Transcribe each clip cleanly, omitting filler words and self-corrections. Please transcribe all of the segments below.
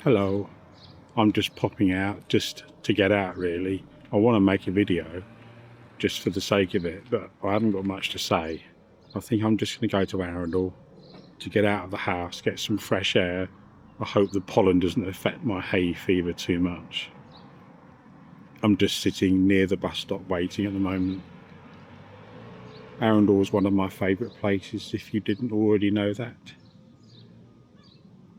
Hello, I'm just popping out just to get out really. I want to make a video just for the sake of it, but I haven't got much to say. I think I'm just going to go to Arundel to get out of the house, get some fresh air. I hope the pollen doesn't affect my hay fever too much. I'm just sitting near the bus stop waiting at the moment. Arundel is one of my favourite places if you didn't already know that.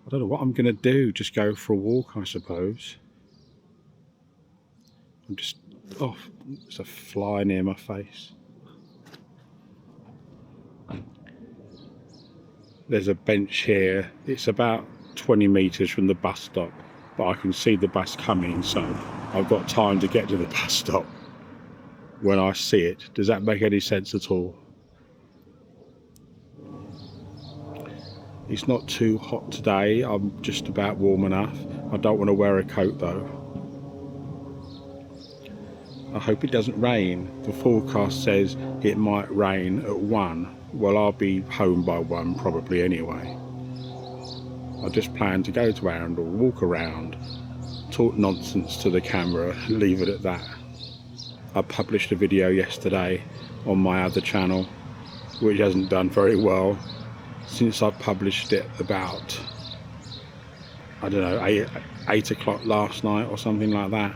I don't know what I'm going to do, just go for a walk I suppose. I'm just, oh, there's a fly near my face. There's a bench here. It's about 20 metres from the bus stop, but I can see the bus coming, so I've got time to get to the bus stop when I see it. Does that make any sense at all? It's not too hot today. I'm just about warm enough. I don't want to wear a coat though. I hope it doesn't rain. The forecast says it might rain at 1. Well, I'll be home by 1 probably anyway. I just plan to go to Arundel, walk around, talk nonsense to the camera, leave it at that. I published a video yesterday on my other channel, which hasn't done very well. Since I published it about, I don't know, 8 o'clock last night or something like that,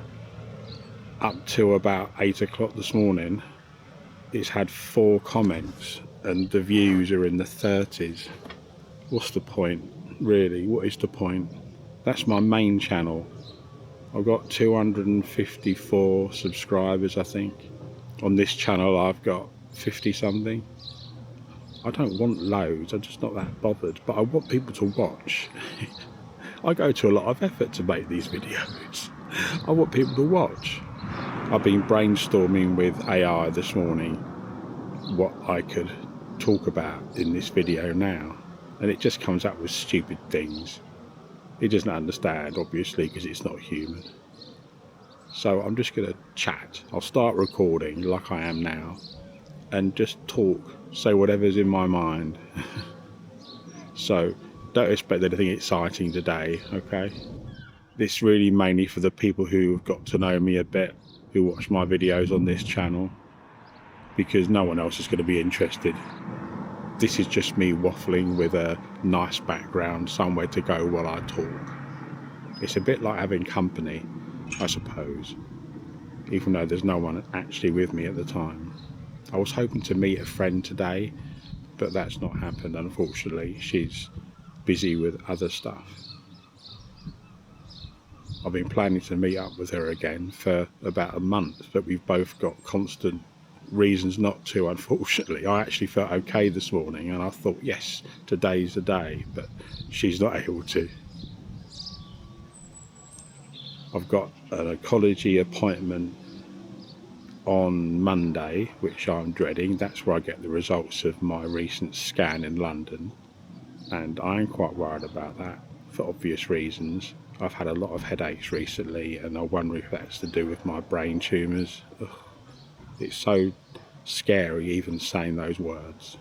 up to about 8 o'clock this morning, it's had 4 comments and the views are in the 30s. What's the point, really? What is the point? That's my main channel. I've got 254 subscribers, I think. On this channel I've got 50 something. I don't want loads, I'm just not that bothered, but I want people to watch. I go to a lot of effort to make these videos. I want people to watch. I've been brainstorming with AI this morning what I could talk about in this video now, and it just comes up with stupid things. It doesn't understand, obviously, because it's not human. So I'm just going to chat. I'll start recording like I am now and just talk, say whatever's in my mind. So don't expect anything exciting today, okay? This really mainly for the people who have got to know me a bit, who watch my videos on this channel, because no one else is going to be interested. This is just me waffling with a nice background, somewhere to go while I talk. It's a bit like having company, I suppose, even though there's no one actually with me at the time. I was hoping to meet a friend today, but that's not happened, unfortunately. She's busy with other stuff. I've been planning to meet up with her again for about a month, but we've both got constant reasons not to, unfortunately. I actually felt okay this morning and I thought, yes, today's the day, but she's not able to. I've got an ecology appointment on Monday, which I'm dreading. That's where I get the results of my recent scan in London, and I'm quite worried about that for obvious reasons. I've had a lot of headaches recently and I wonder if that's to do with my brain tumours. It's so scary even saying those words.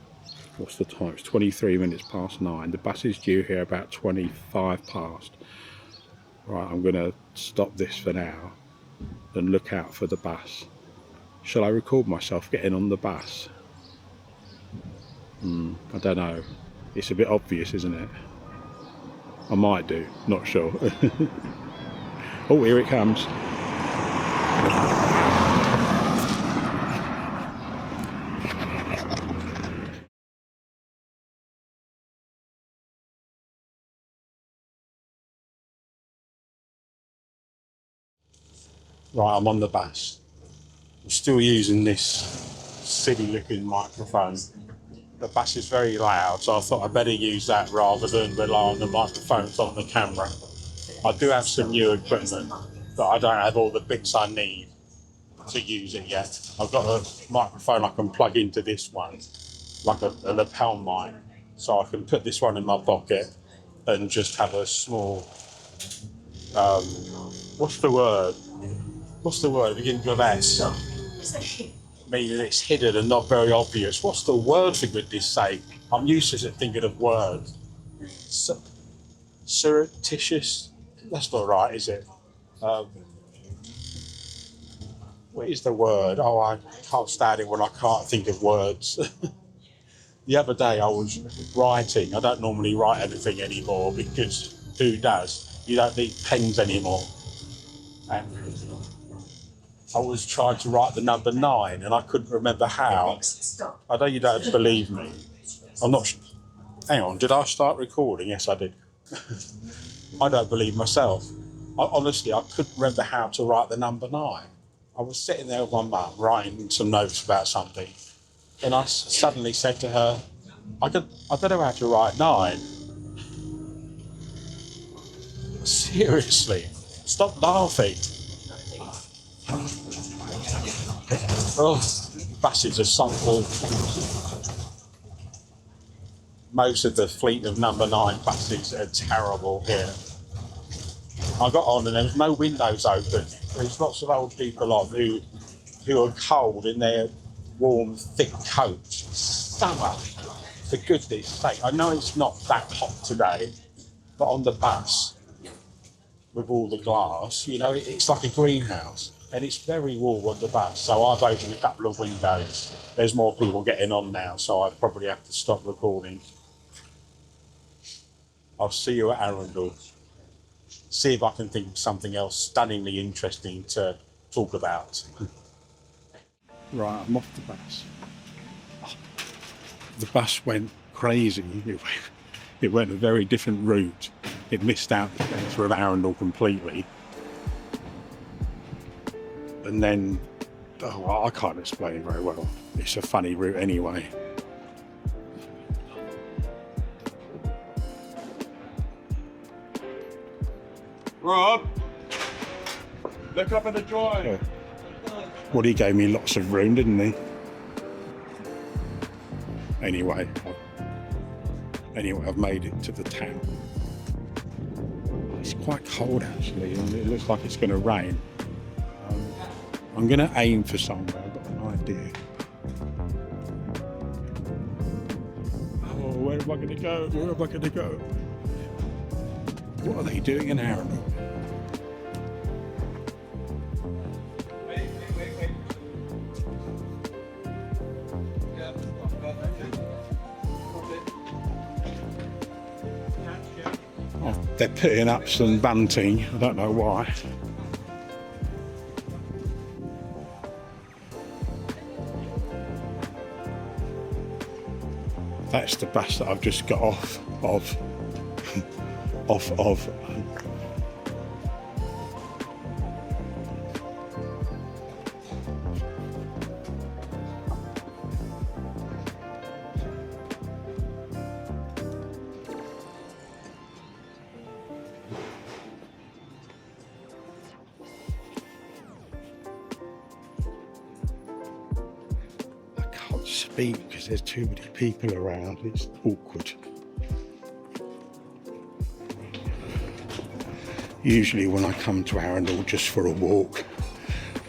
What's the time? It's 23 minutes past 9. The bus is due here about 25 past. Right, I'm going to stop this for now and look out for the bus. Shall I record myself getting on the bus? I don't know. It's a bit obvious, isn't it? I might do, not sure. Oh, here it comes. Right, I'm on the bus. I'm still using this silly looking microphone. The bus is very loud, so I thought I'd better use that rather than rely on the microphones on the camera. I do have some new equipment, but I don't have all the bits I need to use it yet. I've got a microphone I can plug into this one, like a lapel mic, so I can put this one in my pocket and just have a small, what's the word? What's the word? It begins with S. Meaning it's hidden and not very obvious. What's the word, for goodness sake? I'm useless at thinking of words. Surreptitious? That's not right, is it? What is the word? Oh, I can't stand it when I can't think of words. The other day I was writing. I don't normally write anything anymore because who does? You don't need pens anymore. And I was trying to write the number 9 and I couldn't remember how. I know you don't believe me. I'm not. Hang on, did I start recording? Yes, I did. I don't believe myself. Honestly, I couldn't remember how to write the number 9. I was sitting there with my mum writing some notes about something, and I suddenly said to her, I don't know how to write 9. Seriously, stop laughing. Oh, buses are sunk full. Most of the fleet of number 9 buses are terrible here. I got on and there was no windows open. There's lots of old people on who are cold in their warm, thick coats. Summer, for goodness sake. I know it's not that hot today, but on the bus, with all the glass, you know, it's like a greenhouse. And it's very warm on the bus, so I've opened a couple of windows. There's more people getting on now, so I probably have to stop recording. I'll see you at Arundel. See if I can think of something else stunningly interesting to talk about. Right, I'm off the bus. The bus went crazy. It went a very different route. It missed out the centre of Arundel completely. And then, I can't explain very well. It's a funny route anyway. Rob, look up at the drive. Yeah. Well, he gave me lots of room, didn't he? Anyway, I've made it to the town. It's quite cold actually, and it looks like it's going to rain. I'm going to aim for somewhere. I've got an idea. Oh, where am I going to go? Where am I going to go? What are they doing in Arundel? Oh, they're putting up some bunting. I don't know why. That's the bus that I've just got off of. Speak because there's too many people around. It's awkward. Usually when I come to Arundel just for a walk,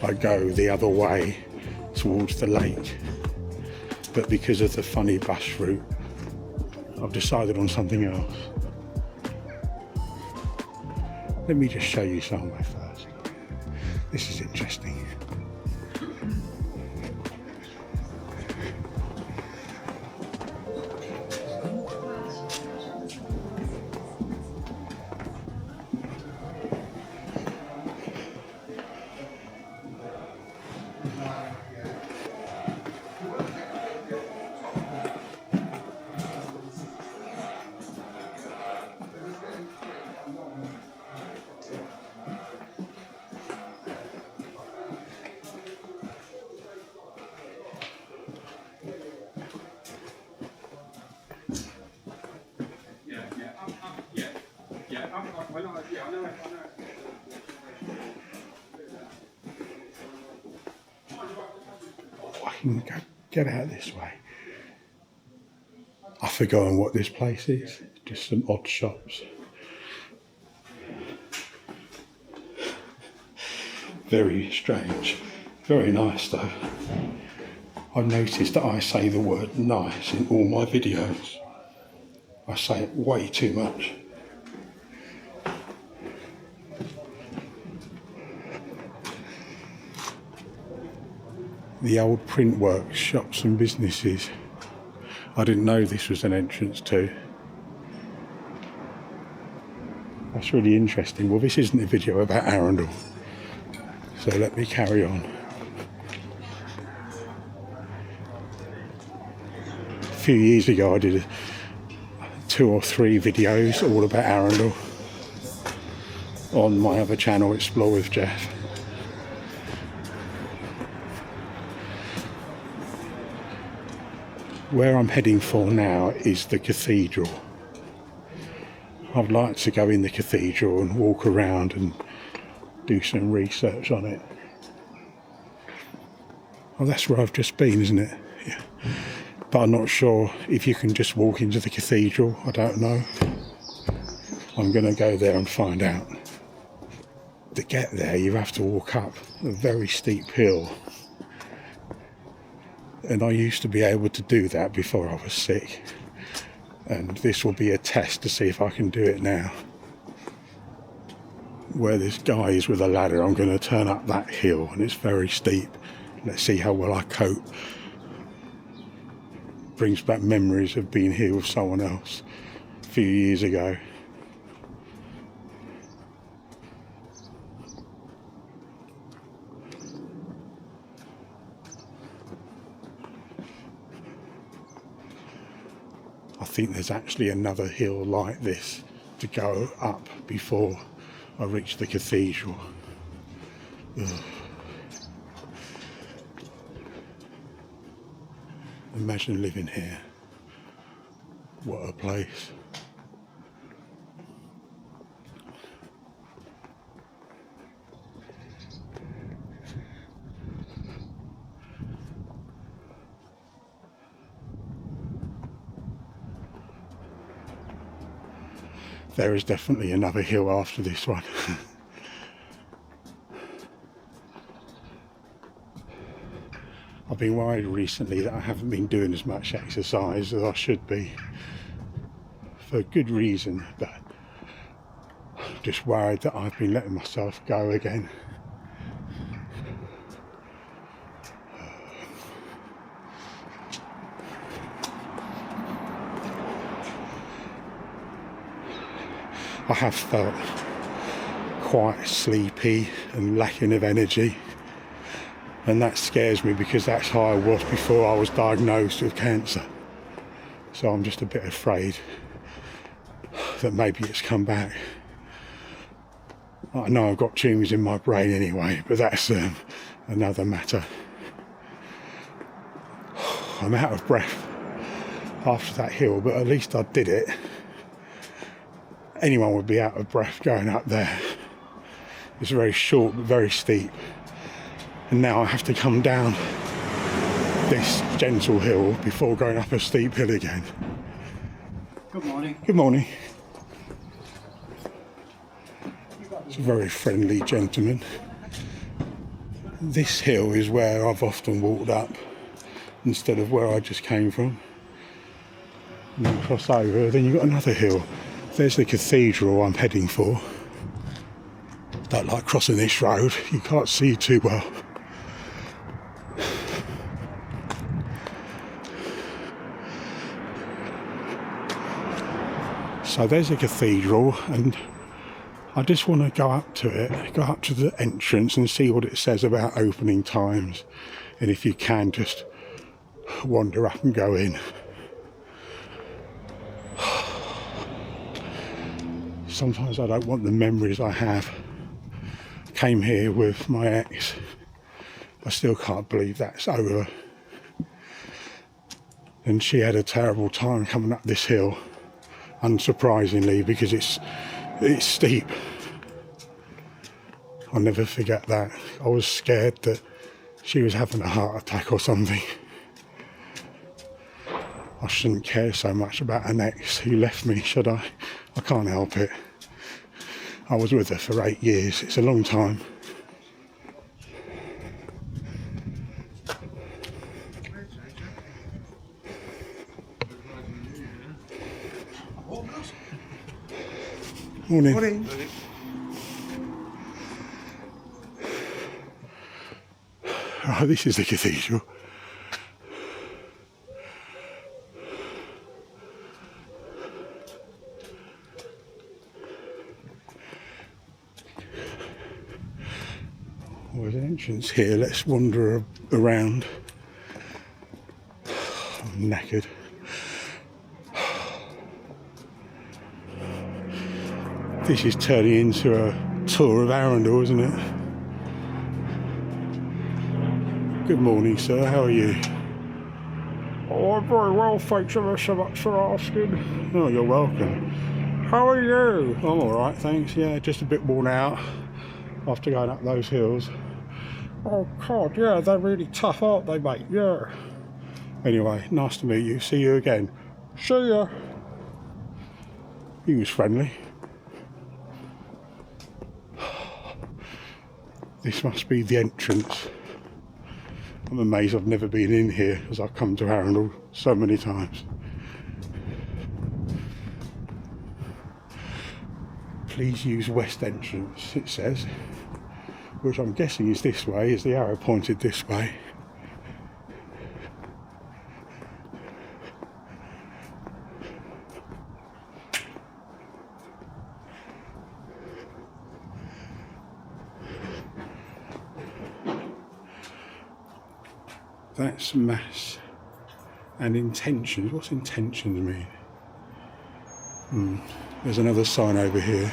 I go the other way towards the lake. But because of the funny bus route, I've decided on something else. Let me just show you somewhere first. This is interesting. I can get out this way. I've forgotten what this place is. Just some odd shops. Very strange. Very nice though. I've noticed that I say the word nice in all my videos. I say it way too much. the old print works, shops and businesses. I didn't know this was an entrance to. That's really interesting. Well, this isn't a video about Arundel, so let me carry on. A few years ago I did 2 or 3 videos all about Arundel on my other channel, Explore with Geoff. Where I'm heading for now is the cathedral. I'd like to go in the cathedral and walk around and do some research on it. Oh, that's where I've just been, isn't it? Yeah. But I'm not sure if you can just walk into the cathedral. I don't know. I'm going to go there and find out. To get there, you have to walk up a very steep hill. And I used to be able to do that before I was sick. And this will be a test to see if I can do it now. Where this guy is with a ladder, I'm going to turn up that hill, and it's very steep. Let's see how well I cope. Brings back memories of being here with someone else a few years ago. I think there's actually another hill like this to go up before I reach the cathedral. Ugh. Imagine living here. What a place. There is definitely another hill after this one. I've been worried recently that I haven't been doing as much exercise as I should be. For a good reason, but I'm just worried that I've been letting myself go again. I have felt quite sleepy and lacking of energy, and that scares me because that's how I was before I was diagnosed with cancer. So I'm just a bit afraid that maybe it's come back. I know I've got tumours in my brain anyway, but that's another matter. I'm out of breath after that hill, but at least I did it. Anyone would be out of breath going up there. It's very short but very steep. And now I have to come down this gentle hill before going up a steep hill again. Good morning. Good morning. It's a very friendly gentleman. This hill is where I've often walked up instead of where I just came from. And then cross over, then you've got another hill. There's the cathedral I'm heading for. Don't like crossing this road, you can't see too well. So there's a cathedral, and I just want to go up to it, go up to the entrance and see what it says about opening times. And if you can, just wander up and go in. Sometimes I don't want the memories I have. Came here with my ex. I still can't believe that's over. And she had a terrible time coming up this hill, unsurprisingly, because it's steep. I'll never forget that. I was scared that she was having a heart attack or something. I shouldn't care so much about an ex who left me, should I? I can't help it. I was with her for 8 years. It's a long time. Morning. Oh, this is the cathedral. Oh, there's an entrance here. Let's wander around. I'm knackered. This is turning into a tour of Arundel, isn't it? Good morning, sir. How are you? Oh, I'm very well, thanks ever so much for asking. Oh, you're welcome. How are you? I'm alright, thanks. Yeah, just a bit worn out after going up those hills. Oh, God, yeah, they're really tough, aren't they, mate? Yeah. Anyway, nice to meet you. See you again. See ya. He was friendly. This must be the entrance. I'm amazed I've never been in here, as I've come to Arundel so many times. Please use west entrance, it says, which I'm guessing is this way, is the arrow pointed this way. That's mass and intentions. What's intentions mean? There's another sign over here.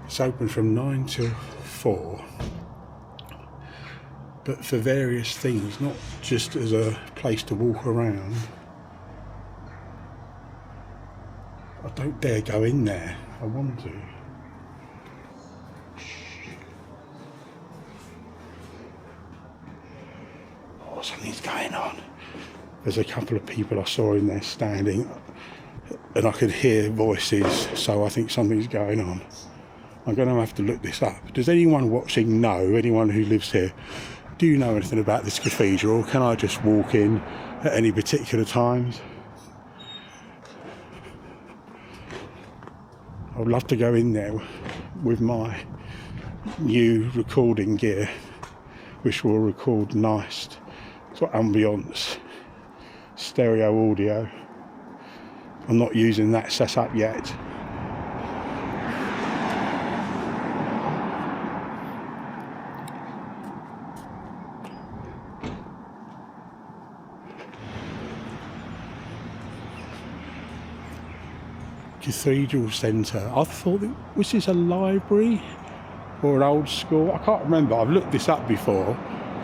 It's open from 9 till 4, but for various things, not just as a place to walk around. I don't dare go in there. I want to. Oh, something's going on. There's a couple of people I saw in there standing, and I could hear voices, so I think something's going on. I'm going to have to look this up. Does anyone watching know, anyone who lives here, do you know anything about this cathedral? Can I just walk in at any particular times? I would love to go in there with my new recording gear, which will record nice sort of ambience, stereo audio. I'm not using that setup yet. Cathedral Centre. I thought, was this a library or an old school? I can't remember. I've looked this up before,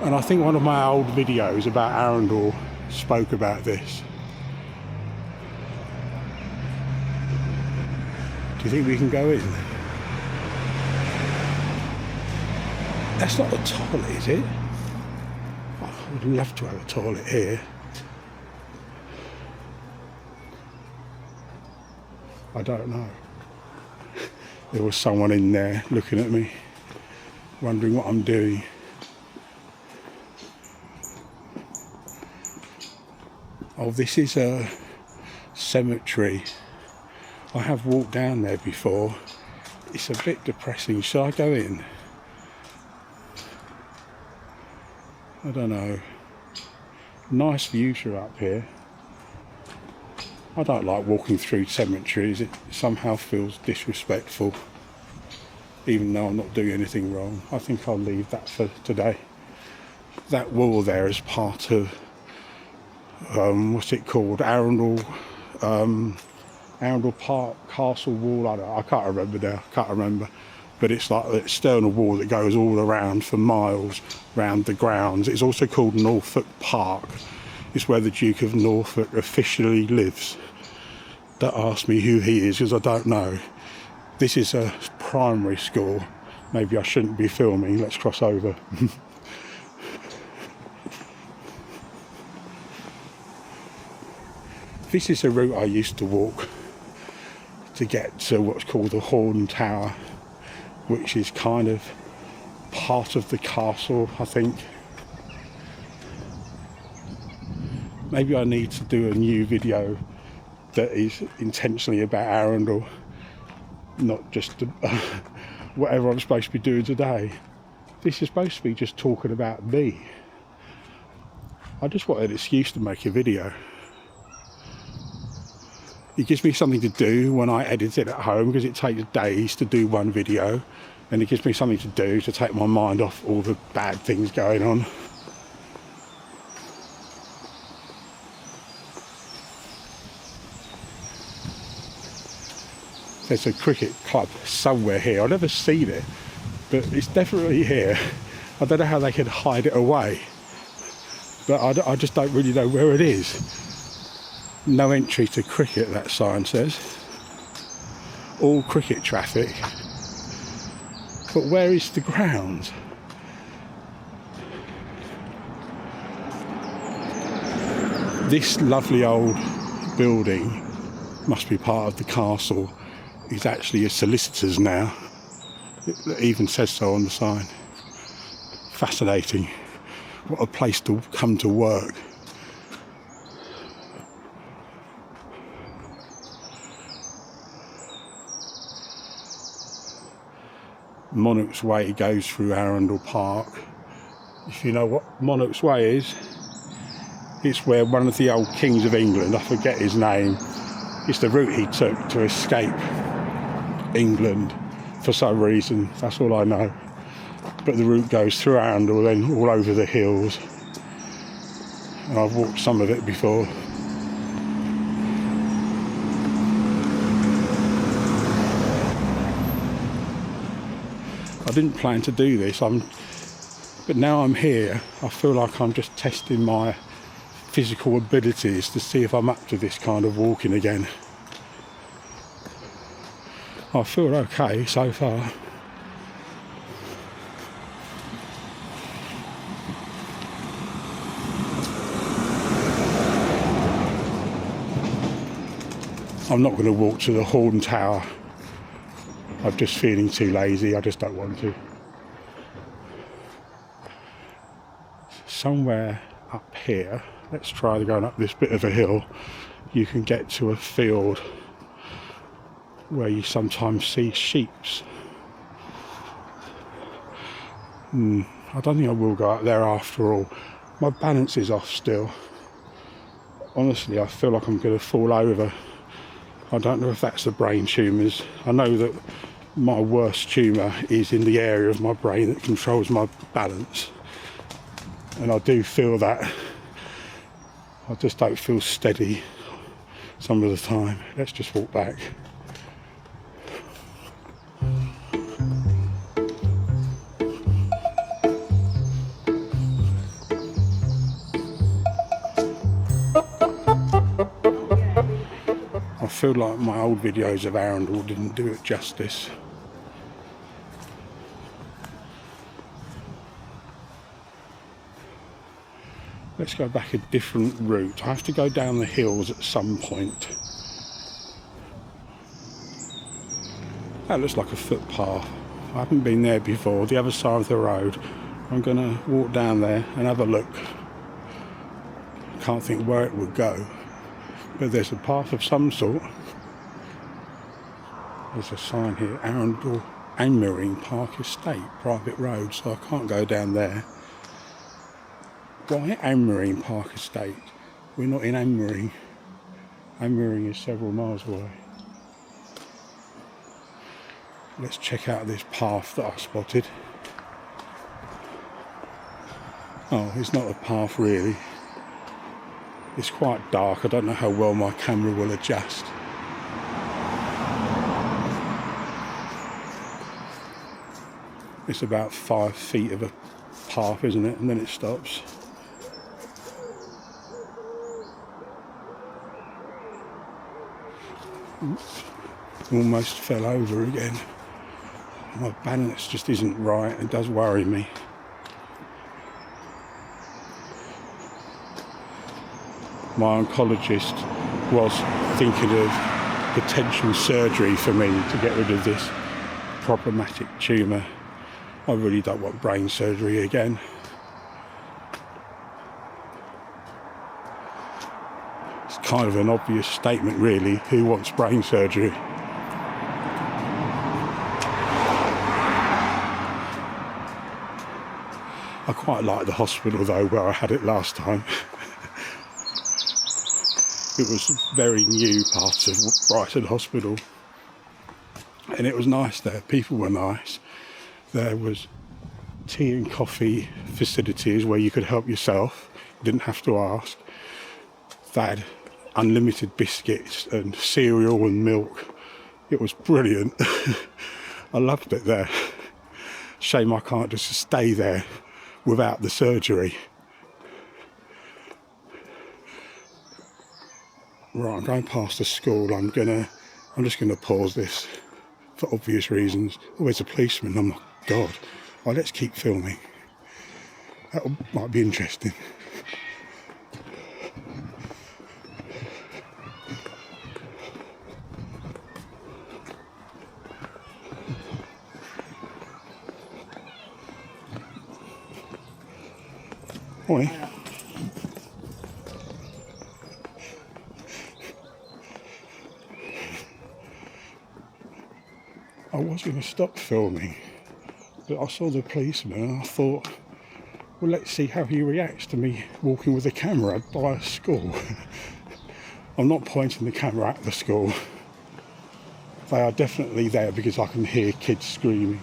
and I think one of my old videos about Arundel spoke about this. Do you think we can go in? That's not a toilet, is it? I would love to have a toilet here. I don't know. There was someone in there looking at me, wondering what I'm doing. Oh, this is a cemetery. I have walked down there before. It's a bit depressing. Should I go in? I don't know. Nice views are up here. I don't like walking through cemeteries. It somehow feels disrespectful, even though I'm not doing anything wrong. I think I'll leave that for today. That wall there is part of, what's it called? Arundel Park Castle Wall. I can't remember now. Can't remember. But it's like the external wall that goes all around for miles around the grounds. It's also called Norfolk Park. It's where the Duke of Norfolk officially lives. Don't ask me who he is, because I don't know. This is a primary school. Maybe I shouldn't be filming. Let's cross over. This is a route I used to walk to get to what's called the Horn Tower, which is kind of part of the castle, I think. Maybe I need to do a new video that is intentionally about Arundel, not just whatever I'm supposed to be doing today. This is supposed to be just talking about me. I just wanted an excuse to make a video. It gives me something to do when I edit it at home, because it takes days to do one video, and it gives me something to do to take my mind off all the bad things going on. There's a cricket club somewhere here. I've never seen it, but it's definitely here. I don't know how they can hide it away, but I just don't really know where it is. No entry to cricket, that sign says. All cricket traffic. But where is the ground? This lovely old building must be part of the castle. It's actually a solicitor's now. It even says so on the sign. Fascinating. What a place to come to work. Monarch's Way goes through Arundel Park. If you know what Monarch's Way is, it's where one of the old kings of England, I forget his name, it's the route he took to escape England for some reason, that's all I know. But the route goes through Arundel, then all over the hills, and I've walked some of it before. I didn't plan to do this, but now I'm here, I feel like I'm just testing my physical abilities to see if I'm up to this kind of walking again. I feel okay so far. I'm not going to walk to the Horn Tower. I'm just feeling too lazy, I just don't want to. Somewhere up here, let's try going up this bit of a hill, you can get to a field where you sometimes see sheeps. I don't think I will go up there after all. My balance is off still. Honestly, I feel like I'm going to fall over. I don't know if that's the brain tumours. I know that my worst tumour is in the area of my brain that controls my balance, and I do feel that. I just don't feel steady some of the time. Let's just walk back. I feel like my old videos of Arundel didn't do it justice. Let's go back a different route. I have to go down the hills at some point. That looks like a footpath. I haven't been there before. The other side of the road. I'm going to walk down there and have a look. Can't think where it would go. But there's a path of some sort. There's a sign here, Arundel Anmering Park Estate, private road, so I can't go down there. Why Anmering Park Estate? We're not in Anmering. Anmering is several miles away. Let's check out this path that I spotted. Oh, it's not a path really. It's quite dark. I don't know how well my camera will adjust. It's about 5 feet of a path, isn't it? And then it stops. Oops. Almost fell over again. My balance just isn't right. It does worry me. My oncologist was thinking of potential surgery for me to get rid of this problematic tumour. I really don't want brain surgery again. It's kind of an obvious statement really. Who wants brain surgery? I quite like the hospital though, where I had it last time. It was very new parts of Brighton Hospital, and it was nice there. People were nice. There was tea and coffee facilities where you could help yourself. You didn't have to ask. They had unlimited biscuits and cereal and milk. It was brilliant. I loved it there. Shame I can't just stay there without the surgery. Right, I'm going past the school. I'm just gonna pause this for obvious reasons. Oh, there's a policeman. Oh my God. Oh, let's keep filming. That might be interesting. Morning. I was going to stop filming, but I saw the policeman and I thought, well, let's see how he reacts to me walking with a camera by a school. I'm not pointing the camera at the school. They are definitely there because I can hear kids screaming.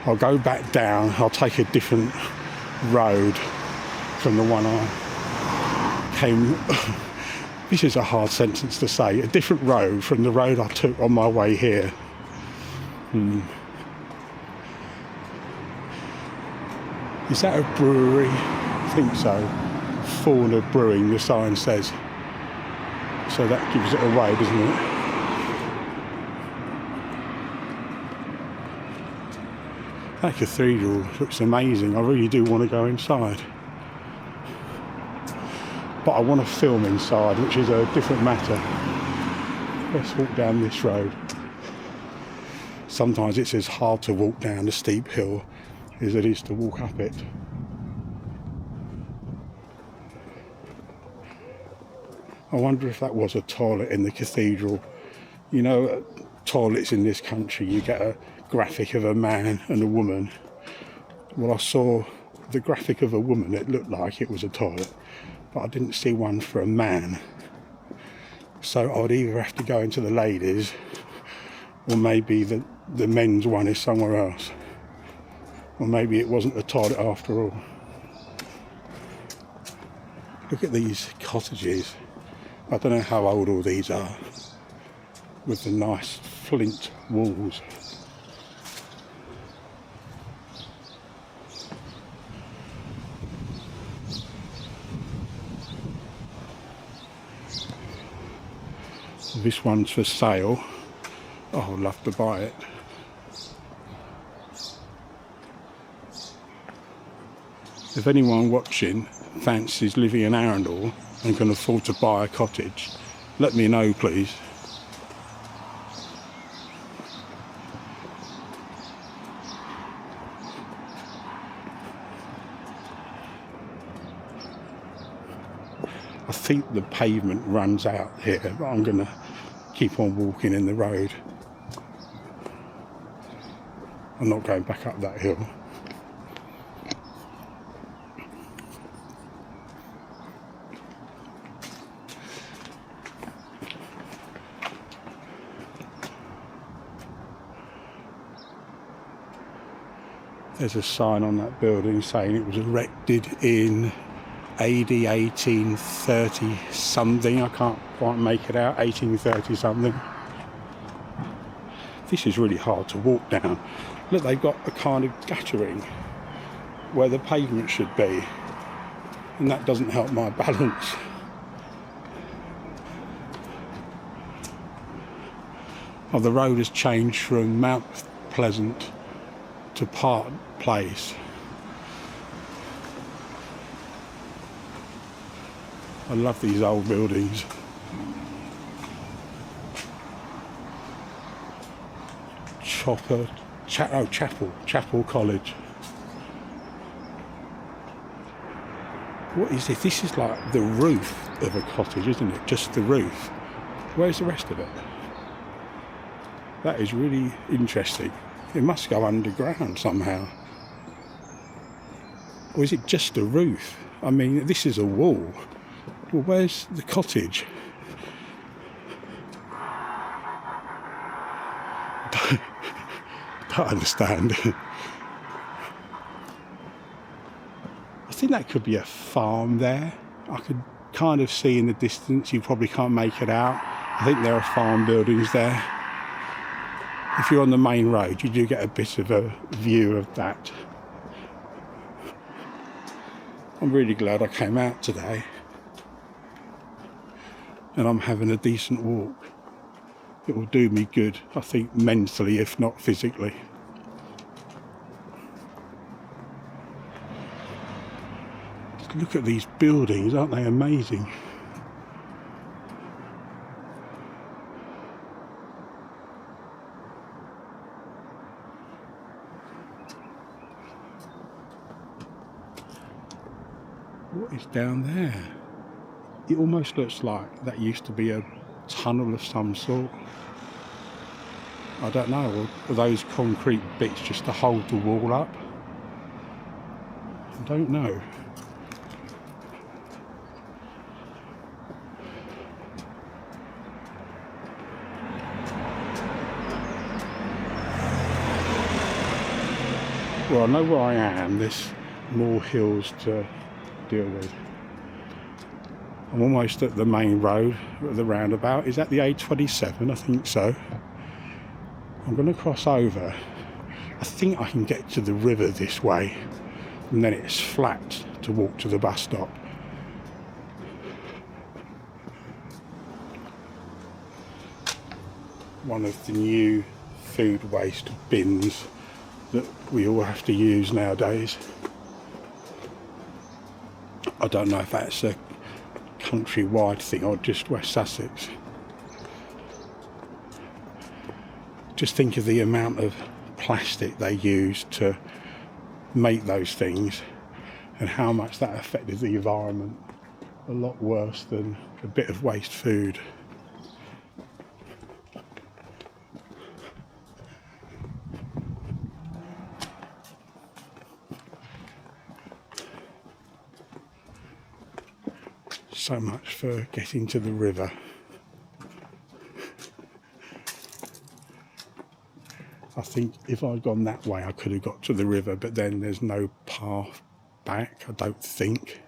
I'll go back down. I'll take a different road from the one I came. This is a hard sentence to say. A different road from the road I took on my way here. Is that a brewery? I think so. Fauna Brewing, the sign says. So that gives it away, doesn't it? That cathedral looks amazing. I really do want to go inside. But I want to film inside, which is a different matter. Let's walk down this road. Sometimes it's as hard to walk down a steep hill as it is to walk up it. I wonder if that was a toilet in the cathedral. You know, toilets in this country, you get a graphic of a man and a woman. Well, I saw the graphic of a woman. It looked like it was a toilet, but I didn't see one for a man. So I would either have to go into the ladies, or maybe the men's one is somewhere else. Or maybe it wasn't a toilet after all. Look at these cottages. I don't know how old all these are, with the nice flint walls. This one's for sale. Oh, I'd love to buy it. If anyone watching fancies living in Arundel and can afford to buy a cottage, let me know, please. I think the pavement runs out here, but I'm going to keep on walking in the road. I'm not going back up that hill. There's a sign on that building saying it was erected in AD 1830 something. I can't quite make it out. 1830 something. This is really hard to walk down. Look, they've got a kind of guttering where the pavement should be, and that doesn't help my balance. Oh, the road has changed from Mount Pleasant to Park Place. I love these old buildings. Chapel College. What is this? This is like the roof of a cottage, isn't it? Just the roof. Where's the rest of it? That is really interesting. It must go underground somehow. Or is it just a roof? I mean, this is a wall. Well, where's the cottage? Don't understand. I think that could be a farm there. I could kind of see in the distance, you probably can't make it out. I think there are farm buildings there. If you're on the main road, you do get a bit of a view of that. I'm really glad I came out today. And I'm having a decent walk. It will do me good, I think, mentally, if not physically. Just look at these buildings, aren't they amazing? What is down there? It almost looks like that used to be a tunnel of some sort. I don't know, or those concrete bits just to hold the wall up? I don't know. Well, I know where I am. There's more hills to deal with. I'm almost at the main road, at the roundabout. Is that the A27? I think so. I'm going to cross over. I think I can get to the river this way, and then it's flat to walk to the bus stop. One of the new food waste bins that we all have to use nowadays. I don't know if that's a countrywide thing or just West Sussex. Just think of the amount of plastic they use to make those things and how much that affected the environment. A lot worse than a bit of waste food. So much for getting to the river. I think if I'd gone that way I could have got to the river, but then there's no path back, I don't think,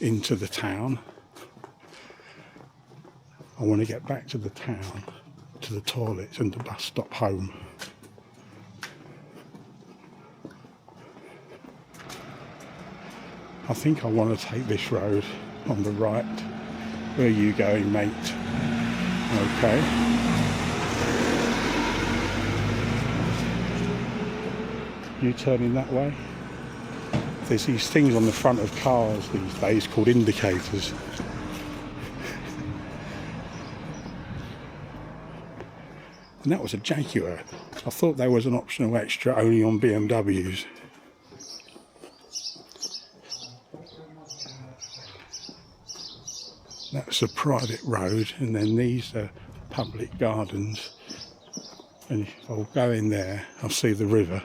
into the town. I want to get back to the town, to the toilets and the bus stop home. I think I want to take this road on the right. Where are you going, mate? Okay. You turning that way? There's these things on the front of cars these days called indicators. And that was a Jaguar. I thought there was an optional extra only on BMWs. That's a private road, and then these are public gardens. And if I'll go in there, I'll see the river.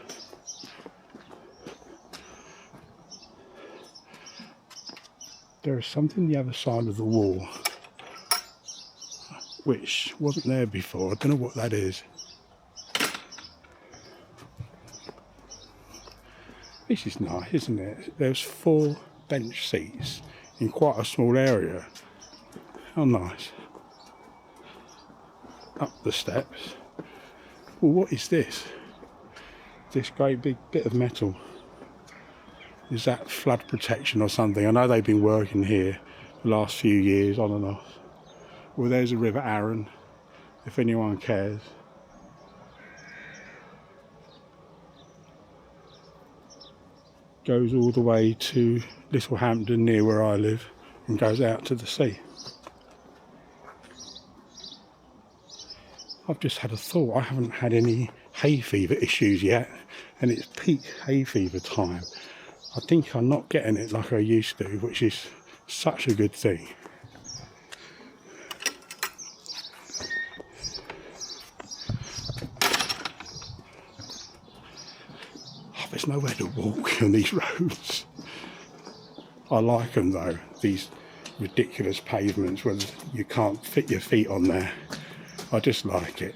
There is something the other side of the wall which wasn't there before. I don't know what that is. This is nice, isn't it? There's 4 bench seats in quite a small area. How nice. Up the steps. Well, what is this? This great big bit of metal. Is that flood protection or something? I know they've been working here the last few years, on and off. Well, there's the River Arun, if anyone cares. Goes all the way to Littlehampton, near where I live, and goes out to the sea. I've just had a thought. I haven't had any hay fever issues yet, and it's peak hay fever time. I think I'm not getting it like I used to, which is such a good thing. Oh, there's nowhere to walk on these roads. I like them though, these ridiculous pavements where you can't fit your feet on there. I just like it.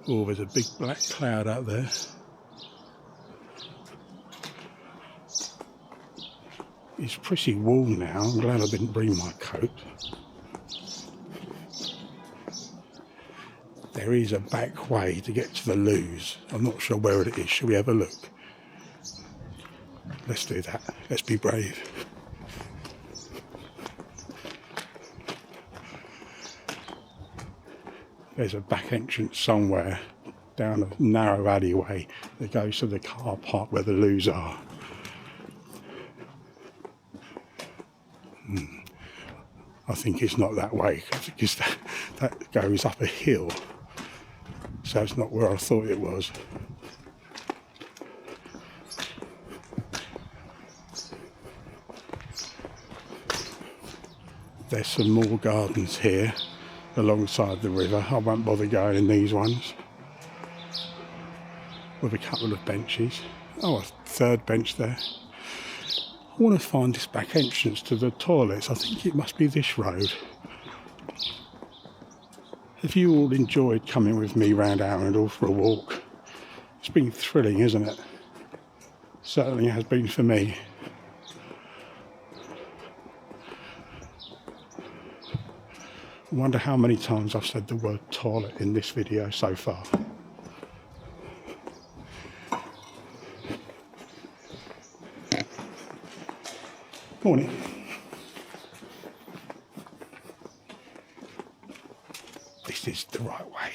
Oh, there's a big black cloud out there. It's pretty warm now. I'm glad I didn't bring my coat. There is a back way to get to the loos. I'm not sure where it is. Shall we have a look? Let's do that. Let's be brave. There's a back entrance somewhere down a narrow alleyway that goes to the car park where the loos are. I think it's not that way because that goes up a hill. So it's not where I thought it was. There's some more gardens here alongside the river. I won't bother going in these ones. With a couple of benches. Oh, a third bench there. I want to find this back entrance to the toilets. I think it must be this road. Have you all enjoyed coming with me round Arundel for a walk? It's been thrilling, isn't it? Certainly has been for me. I wonder how many times I've said the word toilet in this video so far. Morning. This is the right way.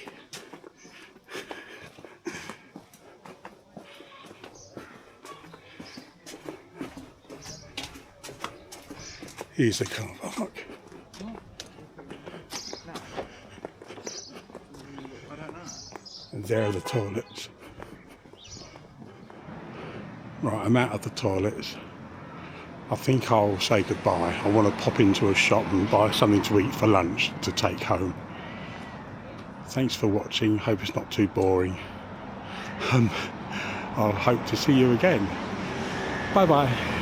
Here's the car park. And there are the toilets. Right, I'm out of the toilets. I think I'll say goodbye. I want to pop into a shop and buy something to eat for lunch to take home. Thanks for watching. Hope it's not too boring. I'll hope to see you again. Bye bye.